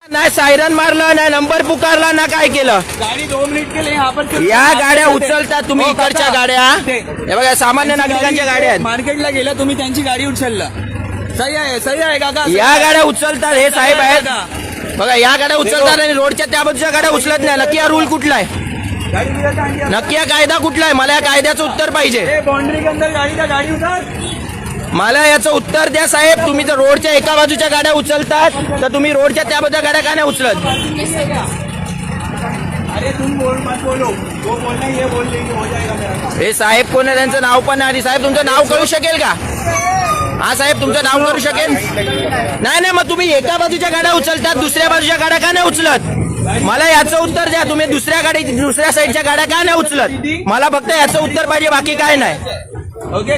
नाही सायरन मारलं नाही नंबर पुकारला ना काय केलं. गाड़ी 2 मिनट के लिए यहाँ पर या गाड्या उचलतात तुम्ही इकडच्या गाड्या. हे बघा सामान्य नागरिकांच्या गाड्या आहेत. मार्केटला गेला तुम्ही त्यांची गाडी उचलला. सही आहे काका. या गाड्या उचलतात हे साहेब आहेत बघा. या गाड्या उचलतात आणि रोडच्या त्या बाजूच्या गाड्या उचलत नाही. नक्की हा रूल कुठला आहे. नक्की हा कायदा कुठला आहे. मला या कायद्याचं उत्तर पाहिजे. बाउंड्री के अंदर गाड़ी उतार. मला याचं उत्तर द्या साहेब. तुम्ही जर रोडच्या एका बाजूच्या गाड्या उचलतात तर तुम्ही रोडच्या त्या बाजूच्या गाड्या का नाही उचलत. अरे तुम मत बोलो. वो बोलना ये बोल लेंगे हो जाएगा मेरा काम. हे साहेब कोण आहे त्यांचं नाव पण नाही. साहेब तुमचं नाव कळू शकेल का. हा साहेब तुमचं नाव करू शकेल. नाही मग तुम्ही एका बाजूच्या गाड्या उचलतात दुसऱ्या बाजूच्या गाड्या का नाही उचलत. मला याचं उत्तर द्या. तुम्ही दुसऱ्या साईडच्या गाड्या का नाही उचलत. मला फक्त याचं उत्तर पाहिजे बाकी काय नाही.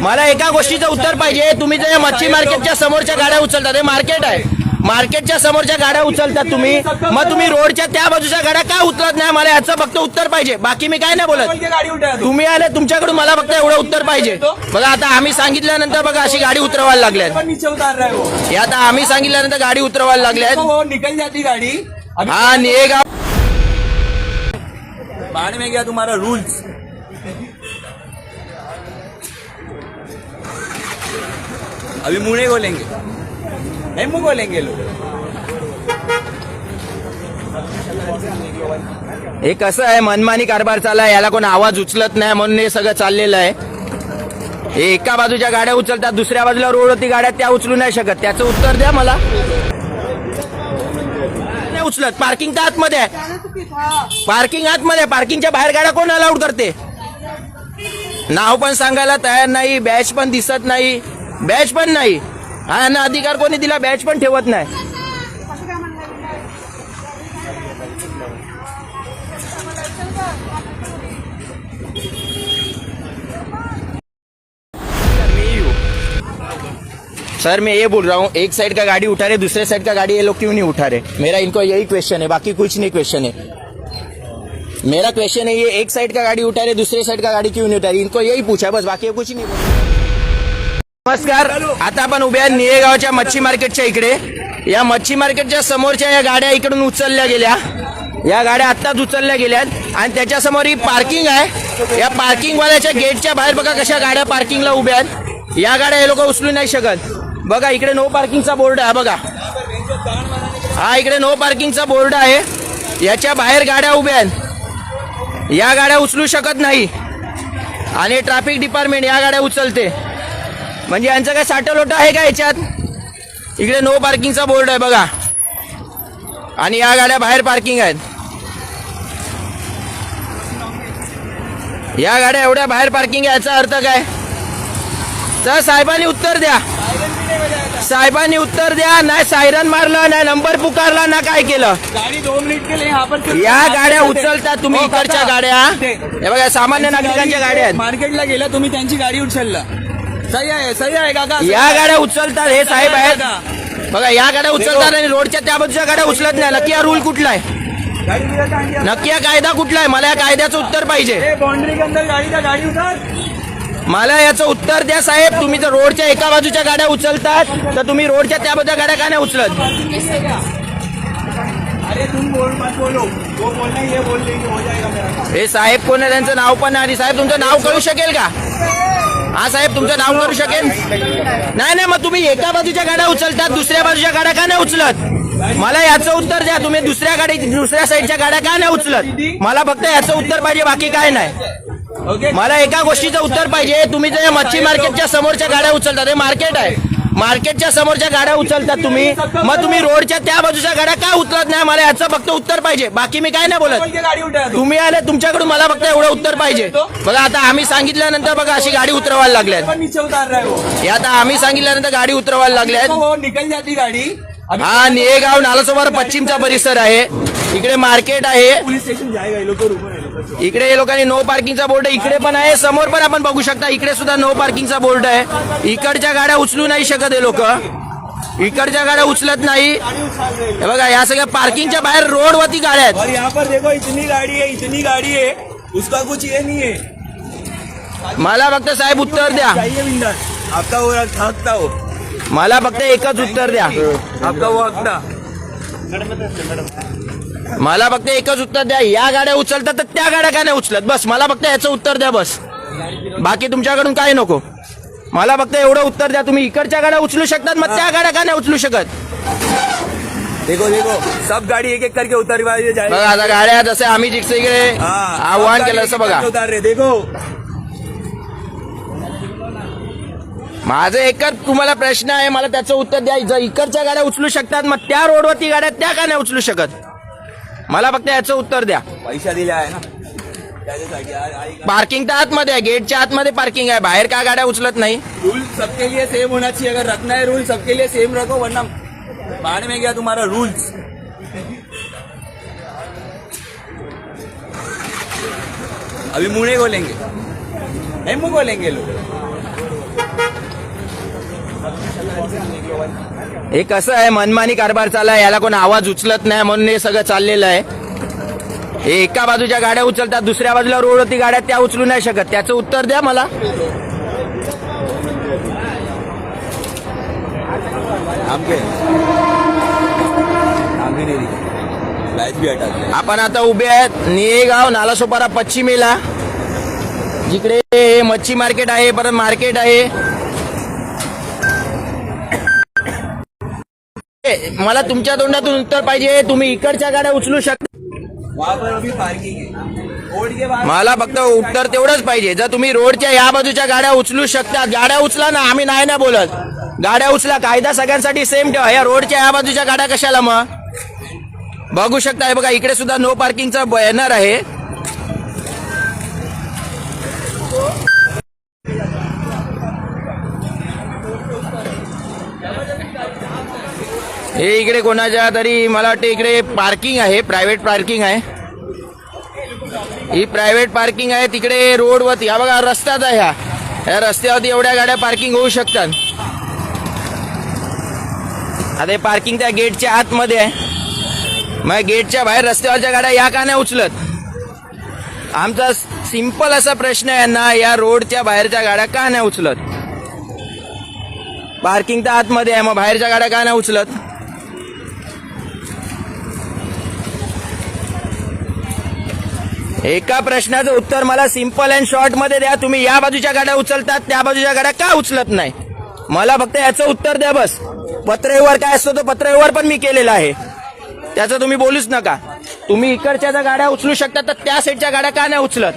मला एका गोष्टीचं उत्तर पाहिजे. तुम्ही जर मच्छी मार्केटच्या समोरच्या गाड्या उचलतात. हे मार्केट आहे. मार्केटच्या समोरच्या गाड्या उचलतात तुम्ही. मग तुम्ही रोडच्या त्या बाजूच्या गाड्या का उचलत नाही. मला याचं फक्त उत्तर पाहिजे बाकी मी काय नाही बोलत. तुम्ही आले तुमच्याकडून मला फक्त एवढं उत्तर पाहिजे. बघा आता आम्ही सांगितल्यानंतर बघा अशी गाडी उतरवायला लागल्यात. नीचे उतार रहा है वो. हे आता आम्ही सांगितल्यानंतर गाडी उतरवायला लागल्यात. वो निकल जाती गाड़ी. हा निघा. बाद में गया तुम्हारा रूल्स. अभी मुंह नहीं खोलेंगे. नहीं मुंह खोलेंगे लोग. हे कसं आहे मनमानी कारभार चालला आहे. याला कोण आवाज उचलत नाही म्हणून हे सगळं चाललेलं आहे. हे एका बाजूच्या गाड्या उचलतात दुसऱ्या बाजूला रोड होती गाड्या त्या उचलू नाही शकत. त्याचं उत्तर द्या मला. नाही उचलत. पार्किंग तर आतमध्ये आहे. पार्किंग आतमध्ये. पार्किंगच्या बाहेर गाड्या कोण अलाउड करते. नाव पण सांगायला तयार नाही. बॅच पण दिसत नाही. बॅच पण नाही. हा यांना अधिकार कोणी दिला. बॅच पण ठेवत नाही. सर मैं ये बोल रहा हूँ एक साइड का गाड़ी उठा रहे दूसरे साइड का गाड़ी ये लोग क्यों नहीं उठा रहे. मेरा इनको यही क्वेश्चन है बाकी कुछ नहीं क्वेश्चन है. मेरा क्वेश्चन है ये एक साइड का गाड़ी उठा रहे दूसरे साइड का गाड़ी क्यों नहीं उठा रही. इनको यही पूछा है बस बाकी कुछ नहीं. नमस्कार. आता आपण उभ्या निळेगावच्या मच्छी मार्केटच्या इकडे. या मच्छी मार्केटच्या समोरच्या या गाड्या इकडून उचलल्या गेल्या. या गाड्या आत्ताच उचलल्या गेल्यात आणि त्याच्यासमोर ही पार्किंग आहे. या पार्किंग वाल्याच्या गेटच्या बाहेर बघा कशा गाड्या पार्किंगला उभ्या आहेत. या गाड्या हे लोक उचलू नाही शकत. बघा इकडे नो पार्किंगचा बोर्ड आहे बघा. हा इकडे नो पार्किंगचा बोर्ड आहे. याच्या बाहेर गाड्या उभ्या आहेत. या गाड्या उचलू शकत नाही आणि ट्रॅफिक डिपार्टमेंट या गाड्या उचलते. म्हणजे यांचं काय साठलोटा आहे का याच्यात. इकडे नो पार्किंगचा बोर्ड आहे बघा आणि या गाड्या बाहेर पार्किंग आहेत. या गाड्या एवढ्या बाहेर पार्किंग आहे याचा अर्थ काय. तर साहेबांनी उत्तर द्या. साहेबांनी उत्तर द्या. नाही सायरन मारलं नाही नंबर पुकारला ना काय केलं. गाड़ी 2 मिनट के लिए यहाँ पर या गाड्या उचलतात तुम्ही इकडच्या गाड्या. हे बघा सामान्य नागरिकांच्या गाड्या आहेत. मार्केटला गेला तुम्ही त्यांची गाडी उचलला. सही आहे काका. या गाड्या उचलतात हे साहेब आहेत बघा. या गाड्या उचलतात आणि रोडच्या त्या बाजूच्या गाड्या उचलत नाही. नक्की हा रूल कुठला आहे. नक्की हा कायदा कुठला आहे. मला या कायद्याचं उत्तर पाहिजे. बाउंड्री के अंदर गाड़ी उतार. मला याचं उत्तर द्या साहेब. तुम्ही जर रोडच्या एका बाजूच्या गाड्या उचलतात तर तुम्ही रोडच्या त्या बाजूच्या गाड्या का नाही उचलत. अरे तुम मत बोलो. वो बोलना ये बोल लेंगे हो जाएगा मेरा काम. हे साहेब कोण आहे त्यांचं नाव पण नाही. साहेब तुमचं नाव कळू शकेल का. हा साहेब तुमचं नाव करू शकेल. नाही मग तुम्ही एका बाजूच्या गाड्या उचलतात दुसऱ्या बाजूच्या गाड्या का नाही उचलत. मला याचं उत्तर द्या. तुम्ही दुसऱ्या साईडच्या गाड्या का नाही उचलत. मला फक्त याचं उत्तर पाहिजे बाकी काय नाही. मला एका गोष्टीचं उत्तर पाहिजे. तुम्ही जर मच्छी मार्केटच्या समोरच्या गाड्या उचलतात. हे मार्केट आहे. मार्केटच्या समोरच्या गाड्या उचलतात तुम्ही. मग तुम्ही रोडच्या त्या बाजूच्या गाड्या का उचलत नाही. मला याचं फक्त उत्तर पाहिजे बाकी मी काय नाही बोलत. तुम्ही आले तुमच्याकडून मला फक्त एवढं उत्तर पाहिजे. बघा आता आम्ही सांगितल्यानंतर बघा अशी गाडी उतरवायला लागल्यात. नीचे उतार रहा है वो. हे आता आम्ही सांगितल्यानंतर गाडी उतरवायला लागल्यात. वो निकल जाती गाड़ी. हा निळेगाव नालासोपारा पश्चिमचा परिसर आहे. इकडे मार्केट आहे. पुलिस स्टेशन जाएगा ये लोग. इकडे हे लोकांनी नो पार्किंगचा बोर्ड इकडे पण आहे. समोर पण आपण बघू शकता इकडे सुद्धा नो पार्किंगचा बोर्ड आहे. इकडच्या गाड्या उचलू नाही शकत हे लोक. इकडच्या गाड्या उचलत नाही. हे बघा या सगळ्या पार्किंगच्या बाहेर रोडवरती गाड्या आहेत. और यहाँ पर देखो इतनी गाड़ी है उसका कुछ ये नहीं है. मला फक्त साहेब उत्तर द्या. चाहिए विंडर आपका वो हकता हो. मला फक्त एकच उत्तर द्या. आपका वो हकता. मला फक्त एकच उत्तर द्या, या गाड्या उचलतात तर त्या गाड्या का नाही उचलत, बस मला फक्त याचं उत्तर द्या बस. बाकी तुमच्याकडून काय नको, मला फक्त एवढं उत्तर द्या. तुम्ही इकडच्या गाड्या उचलू शकतात, मग त्या गाड्या का नाही उचलू शकत. देखो देखो सब गाड़ी एक एक करके उतारी जाएगी. बघा आता गाड्या जसे आम्ही जिकडे इकडे आव्हान केलं असं बघा. उतार रहे देखो. माझं एकच तुम्हाला प्रश्न आहे, मला त्याचं उत्तर द्या. जर इकडच्या गाड्या उचलू शकतात, मग त्या रोडवरती गाड्या त्या का नाही उचलू शकत, मला फक्त याचं उत्तर द्या. पैसा दिला आहे ना त्याच्यासाठी. पार्किंग तर आतमध्ये आहे, गेटच्या आतमध्ये पार्किंग आहे, बाहेर का गाड्या उचलत नाही. रूल सबके लिए सेम होना चाहिए. अगर रखना है रूल सबके लिए सेम रखो, वरना बाद में गया तुम्हारा रूल्स. अभी मुंह को लेंगे, नहीं मुंह को लेंगे लोग. हे कसं आहे, मनमानी कारभार चालला आहे, याला कोण आवाज उचलत नाही म्हणून हे सगळं चाललेलं आहे. हे एका बाजूच्या गाड्या उचलतात, दुसऱ्या बाजूला रोडवरती गाड्या त्या उचलू नाही शकत, त्याचं उत्तर द्या मला. लाइट भी हटा दे. आपण आता उभे आहेत निळेगाव नालासोपारा पश्चिमेला, जिकडे मच्छी मार्केट आहे, परत मार्केट आहे. मला तुमच्या तोंडातून उत्तर पाहिजे, तुम्ही इकडच्या गाड्या उचलू शकता, वहाँ पर अभी पार्किंग है. रोड के बाद मला फक्त उत्तर तेवढंच पाहिजे. जर तुम्ही रोडच्या या बाजूच्या गाड्या उचलू शकता, गाड्या उचला ना, आम्ही नाही ना बोलत, गाड्या उचला, कायदा सगळ्यांसाठी सेम ठेवा. या रोडच्या या बाजूच्या गाड्या कशाला मग. बघू शकता, हे बघा इकडे सुद्धा नो पार्किंगचा बॅनर आहे. हे इकडे कोणाच्या तरी मला वाटतं इकडे पार्किंग आहे, प्रायव्हेट पार्किंग आहे, ही प्रायव्हेट पार्किंग आहे तिकडे रोडवरती. हा बघा रस्त्यात आहे, ह्या रस्त्यावरती एवढ्या गाड्या पार्किंग होऊ शकतात. आता हे पार्किंग त्या गेटच्या आतमध्ये आहे, मग गेटच्या बाहेर रस्त्यावरच्या गाड्या या का नाही उचलत. आमचा सिंपल असा प्रश्न आहे ना, या रोडच्या बाहेरच्या गाड्या का नाही उचलत. पार्किंग तर आतमध्ये आहे, मग बाहेरच्या गाड्या का नाही उचलत. एका प्रश्नाचं उत्तर मला सिंपल अँड शॉर्ट मध्ये द्या. तुम्ही या बाजूच्या गाड्या उचलतात, त्या बाजूच्या गाड्या का उचलत नाही, मला फक्त याचं उत्तर द्या बस. पत्रव्यवहार काय असतो तो पत्रव्यवहार पण मी केलेला आहे, त्याचं तुम्ही बोलूच नका. तुम्ही इकडच्या जर गाड्या उचलू शकता तर त्या साईडच्या गाड्या का नाही उचलत.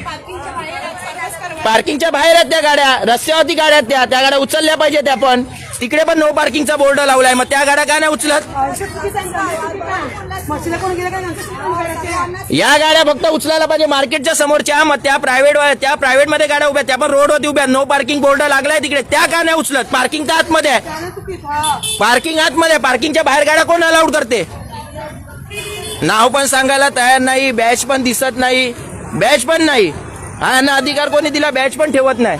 पार्किंगच्या बाहेर आहेत त्या गाड्या, रस्त्यावरती गाड्या आहेत त्या गाड्या उचलल्या पाहिजे. त्या पण तिकडे पण नो पार्किंगचा बोर्ड लावलाय, मग त्या गाड्या का नाही उचलत. या गाड्या फक्त उचलायला पाहिजे मार्केटच्या समोरच्या, मग त्या प्रायव्हेट मध्ये गाड्या उभ्या, त्या पण रोडवरती उभ्या, नो पार्किंग बोर्ड लागलाय तिकडे, त्या का नाही उचलत. पार्किंग तर आतमध्ये आहे, पार्किंग आतमध्ये, पार्किंगच्या बाहेर गाड्या कोण अलाउड करते. नाव पण सांगायला तयार नाही, बॅच पण दिसत नाही, बॅच पण नाही, हा यांना अधिकार कोणी दिला, बॅच पण ठेवत नाही.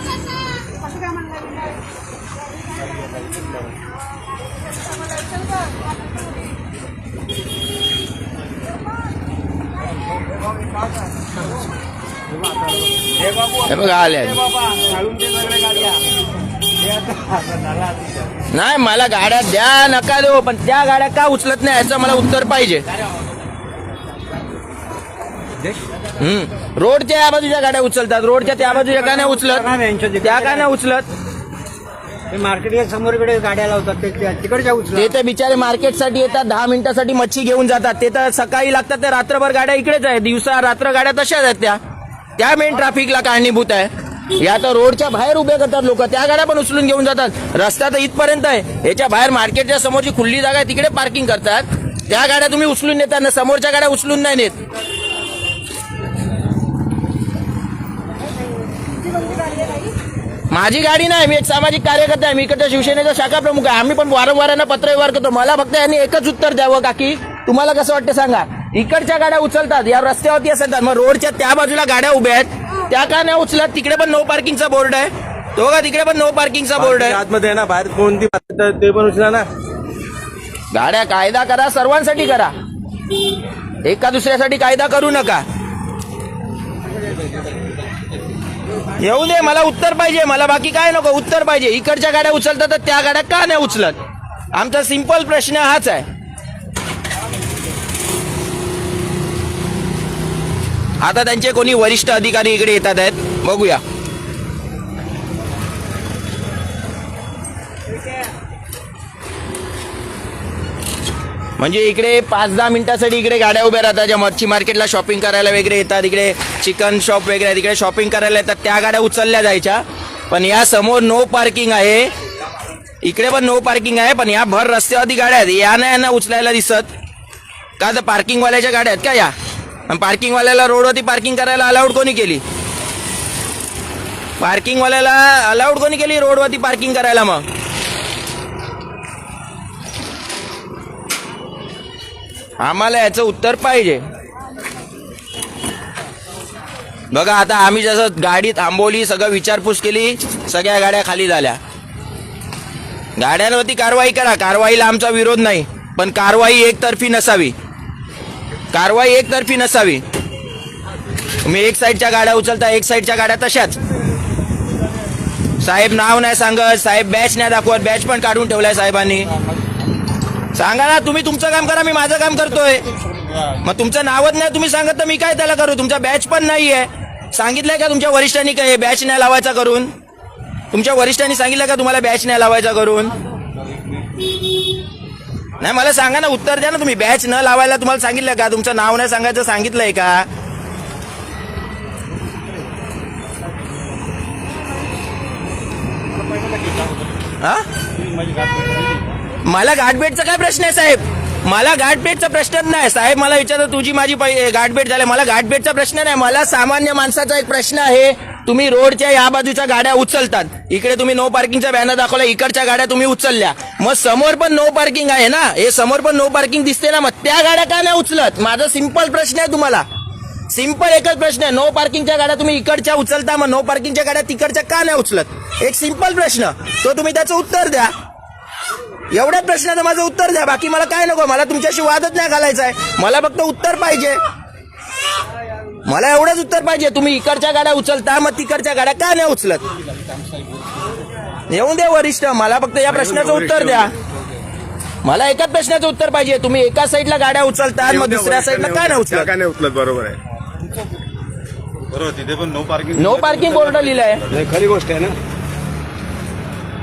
हे बघा आले. नाही मला गाड्या द्या नका देऊ, पण त्या गाड्या का उचलत नाही याचं मला उत्तर पाहिजे. रोडच्या या बाजूच्या गाड्या उचलतात, रोडच्या त्या बाजूच्या का नाही उचलत, त्या का नाही उचलत. मार्केटच्या समोरकडे गाड्या लावतात तिकडच्या उचलत. ते तर बिचारे मार्केटसाठी येतात, 10 मिनिटासाठी मच्छी घेऊन जातात, ते तर सकाळी लागतात, ते रात्रभर गाड्या इकडेच आहेत, दिवसा रात्र गाड्या तशाच आहेत, त्या मेन ट्रॅफिकला कारणीभूत आहे. या तर रोडच्या बाहेर उभे करतात लोक, त्या गाड्या पण उचलून घेऊन जातात. रस्ता तर इथपर्यंत आहे, याच्या बाहेर मार्केटच्या समोरची खुल्ली जागा आहे तिकडे पार्किंग करतात, त्या गाड्या तुम्ही उचलून नेतात ना, समोरच्या गाड्या उचलून नाही नेत. माझी गाडी नाही, मी एक सामाजिक कार्यकर्ता आहे, मी इकडच्या शिवसेनेचा शाखा प्रमुख आहे, आम्ही पण वारंवार यांना पत्रव्यवहार करतो. मला फक्त यांनी एकच उत्तर द्यावं काकी, तुम्हाला कसं वाटतं सांगा. इकडच्या गाड्या उचलतात, या रस्त्यावरती असतात, मग रोडच्या त्या बाजूला गाड्या उभ्या आहेत, त्या का नाही उचलत. तिकडे पण नो पार्किंगचा बोर्ड आहे, तो का तिकडे पण नो पार्किंगचा बोर्ड आहे. आतमध्ये ना, बाहेर कोणती ते पण उचला ना. गाड्या कायदा करा, सर्वांसाठी करा, एका दुसऱ्यासाठी कायदा करू नका. येऊ दे, मला उत्तर पाहिजे, मला बाकी काय नको, उत्तर पाहिजे. इकडच्या गाड्या उचलतात तर त्या गाड्या का नाही उचलत, आमचा सिंपल प्रश्न हाच आहे. आता त्यांचे कोणी वरिष्ठ अधिकारी इकडे येतात आहेत, बघूया. म्हणजे इकडे 5-10 मिनिटासाठी इकडे गाड्या उभ्या राहतात, ज्या मच्छी मार्केटला शॉपिंग करायला वगैरे येतात, इकडे चिकन शॉप वगैरे आहे, तिकडे शॉपिंग करायला येतात, त्या गाड्या उचलल्या जायच्या. पण या समोर नो पार्किंग आहे, इकडे पण नो पार्किंग आहे, पण या भर रस्त्यावरती गाड्या आहेत, यांना उचलायला दिसत का? तर पार्किंगवाल्याच्या गाड्या आहेत का या? आणि पार्किंगवाल्याला रोडवरती पार्किंग करायला अलाउड कोणी केली? पार्किंगवाल्याला अलाउड कोणी केली रोडवरती पार्किंग करायला? मग आम्हाला याचं उत्तर पाहिजे. बघा आता आम्ही जसं गाडी थांबवली, सगळं विचारपूस केली, सगळ्या गाड्या खाली झाल्या. गाड्यांवरती कारवाई करा, कारवाईला आमचा विरोध नाही, पण कारवाई एकतर्फी नसावी. कारवाई एकतर्फी नसावी. तुम्ही एक साईडच्या गाड्या उचलता, एक साईडच्या गाड्या तशाच. साहेब नाव नाही सांगत, साहेब बॅच नाही दाखवत, बॅच पण काढून ठेवलाय साहेबांनी. सांगा ना, तुम्ही तुमचं काम करा, मी माझं काम करतोय. मग तुमचं नावच नाही तुम्ही सांगत तर मी काय त्याला करू? तुमचा बॅच पण नाहीये. सांगितलंय का तुमच्या वरिष्ठांनी काय बॅच नाही लावायचा करून? तुमच्या वरिष्ठांनी सांगितलं का तुम्हाला बॅच नाही लावायचा करून? नाही, मला सांगा ना, उत्तर द्या ना तुम्ही. बॅच न लावायला तुम्हाला सांगितलं का? तुमचं नाव नाही सांगायचं सांगितलंय का? हा? मला गाठभेटचा काय प्रश्न आहे साहेब? मला गाठभेटचा प्रश्नच नाही साहेब. मला विचारतो तुझी माझी गाठभेट झाली, मला गाठभेटचा प्रश्न नाही. मला सामान्य माणसाचा एक प्रश्न आहे. तुम्ही रोडच्या या बाजूच्या गाड्या उचलतात, इकडे तुम्ही नो पार्किंगचा बॅनर दाखवला, इकडच्या गाड्या तुम्ही उचलल्या, मग समोर पण नो पार्किंग आहे ना, हे समोर पण नो पार्किंग दिसते ना, मग त्या गाड्या का नाही उचलत? माझा सिंपल प्रश्न आहे तुम्हाला, सिंपल एकच प्रश्न आहे. नो पार्किंगच्या गाड्या तुम्ही इकडच्या उचलता, मग नो पार्किंगच्या गाड्या तिकडच्या का नाही उचलत? एक सिंपल प्रश्न, तो तुम्ही त्याचं उत्तर द्या. एवढ्याच प्रश्नाचं माझं उत्तर द्या, बाकी मला काय नको. मला तुमच्याशी वादच नाही घालायचा आहे, मला फक्त उत्तर पाहिजे. मला एवढंच उत्तर पाहिजे. तुम्ही इकडच्या गाड्या उचलता, मग तिकडच्या गाड्या का नाही उचलत? येऊन दे वरिष्ठ, मला फक्त या प्रश्नाचं उत्तर द्या. मला एकाच प्रश्नाचं उत्तर पाहिजे. तुम्ही एका साईडला गाड्या उचलता, मग दुसऱ्या साईडला का नाही उचलत? बरोबर आहे, बरोबर. तिथे पण नो पार्किंग बोर्ड लिहिलंय. खरी गोष्ट आहे ना.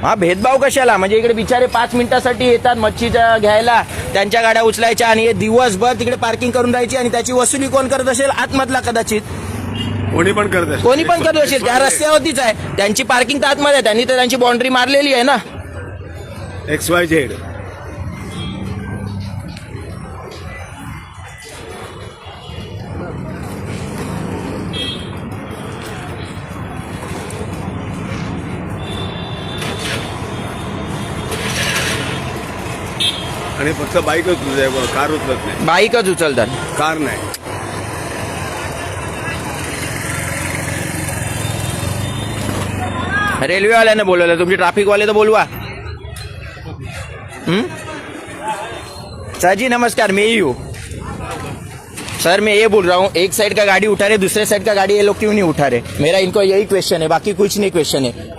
हा, भेदभाव कशाला? म्हणजे इकडे बिचारे 5 मिनिटासाठी येतात मच्छीच्या घ्यायला, त्यांच्या गाड्या उचलायच्या आणि हे दिवसभर तिकडे पार्किंग करून राहायची, आणि त्याची वसुली कोण करत असेल? आतमधला कदाचित कोणी पण करत असेल. त्या रस्त्यावरतीच आहे, त्यांची पार्किंग तर आतमध्ये आहे, त्यांनी तर त्यांची बाउंड्री मारलेली आहे ना. XYZ. आणि फक्त बाईकच उचलत, कार उचलत नाही. बाईकच उचलतात, कार नाही. रेल्वेवाल्याने बोलवलं, तुमचे ट्रॅफिकवाले तर बोलवा. सर जी नमस्कार, मैं ही हूँ सर. मैं ये बोल रहा हूँ, एक साइड का गाड़ी उठा रहे, दूसरे साइड का गाड़ी ये लोग क्यों नहीं उठा रहे? मेरा इनको यही क्वेश्चन है, बाकी कुछ नहीं क्वेश्चन है.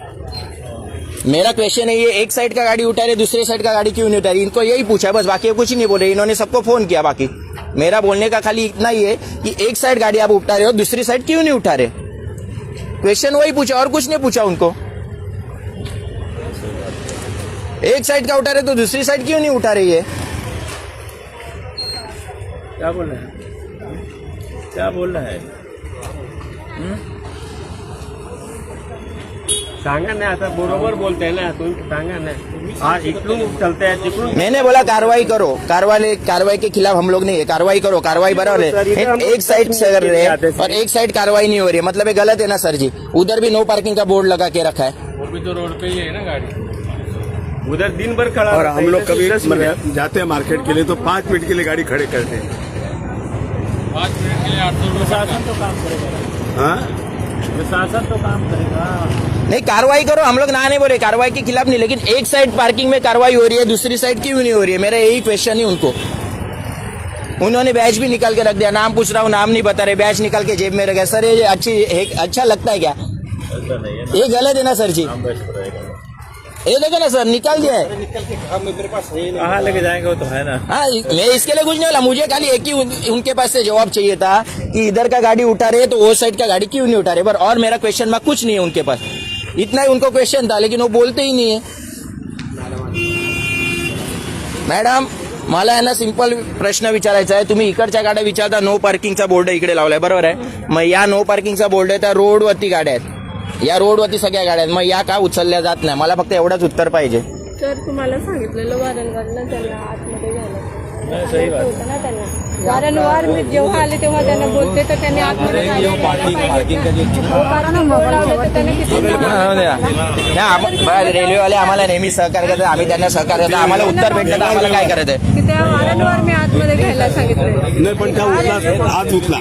मेरा क्वेश्चन है ये, एक साइड का गाड़ी उठा रहे, दूसरे साइड का गाड़ी क्यों नहीं उठा रही? इनको यही पूछा है बस, बाकी कुछ नहीं बोले. इन्होंने सबको फोन किया. बाकी मेरा बोलने का खाली इतना ही है कि एक साइड गाड़ी आप उठा रहे हो, दूसरी साइड क्यों नहीं उठा रहे? क्वेश्चन वही पूछा, और कुछ नहीं पूछा उनको. एक साइड का उठा रहे तो दूसरी साइड क्यों नहीं उठा रही है? क्या बोल रहे हैं? क्या बोल रहा है? सांगा ना, आता बरोबर बोलते ना तुम्ही, सांगा ना. हा, इकडून चलते हैं, तिकडून. मैंने बोला कार्रवाई करो, कार्रवाई के खिलाफ हम लोग नहीं है. कार्रवाई करो, कार्रवाई बराबर है. एक साइड से कर रहे हैं और एक साइड कार्रवाई नहीं हो रही है, मतलब ये गलत है ना सर जी. उधर भी नो पार्किंग का बोर्ड लगा के रखा है, वो भी तो रोड पे ही है ना गाड़ी. उधर दिन भर खड़ा. और हम लोग कभी जाते हैं मार्केट के लिए तो 5 मिनट के लिए गाड़ी खड़े करते हैं. 5 मिनट के लिए 800 प्रशासन तो काम करेगा. हाँ, प्रशासन तो काम करेगा. नहीं कार्रवाई करो, हम लोग ना नहीं बोले, कार्रवाई के खिलाफ नहीं, लेकिन एक साइड पार्किंग में कार्रवाई हो रही है, दूसरी साइड क्यों नहीं हो रही है? मेरा यही क्वेश्चन है उनको. उन्होंने बैच भी निकाल के रख दिया, नाम पूछ रहा हूँ, नाम नहीं बता रहे, बैच निकाल के जेब में रख गया. सर ये अच्छा लगता है क्या? ये गलत है ना सर जी. ये देखो ना सर, निकाल दिया है। कहाँ लेके जाएंगे वो तो है ना। हाँ, मैं इसके लिए कुछ नहीं बोला, मुझे खाली एक ही उनके पास से जवाब चाहिए था कि इधर का गाड़ी उठा रहे तो वो साइड का गाड़ी क्यों नहीं उठा रहे, पर और मेरा क्वेश्चन मार्क कुछ नहीं है उनके पास। इतना ही उनको क्वेश्चन था, लेकिन वो बोलते ही नहीं है। मॅडम, मला आहे ना सिंपल प्रश्न विचारायचा आहे. तुम्ही इकडच्या गाड्या विचारता, नो पार्किंगचा बोर्ड इकडे लावलाय, बरोबर आहे. मग या नो पार्किंगचा बोर्ड आहे त्या रोडवरती गाड्या आहेत, या रोडवरती सगळ्या गाड्या आहेत, मग या का उचलल्या जात नाही? मला फक्त एवढंच उत्तर पाहिजे. सर तुम्हाला सांगितलेलं वारंवार ना त्यांना आतमध्ये घ्यायला सही बात. होतं ना त्यांना. वारंवार मी जेव्हा आले तेव्हा त्यांना बोलते तर त्यांनी आतमध्ये जायला पाहिजे. पार्किंग बोर्ड लावलं तर त्यांना किती रेल्वेवाले आम्हाला नेहमी सहकार्य करतात, आम्ही त्यांना सहकार्य करतो. आम्हाला उत्तर भेटलं तर आम्हाला काय करायचं आहे? की त्या वारंवार मी आतमध्ये घ्यायला सांगितलं. नाही पण त्या उचला आज उचला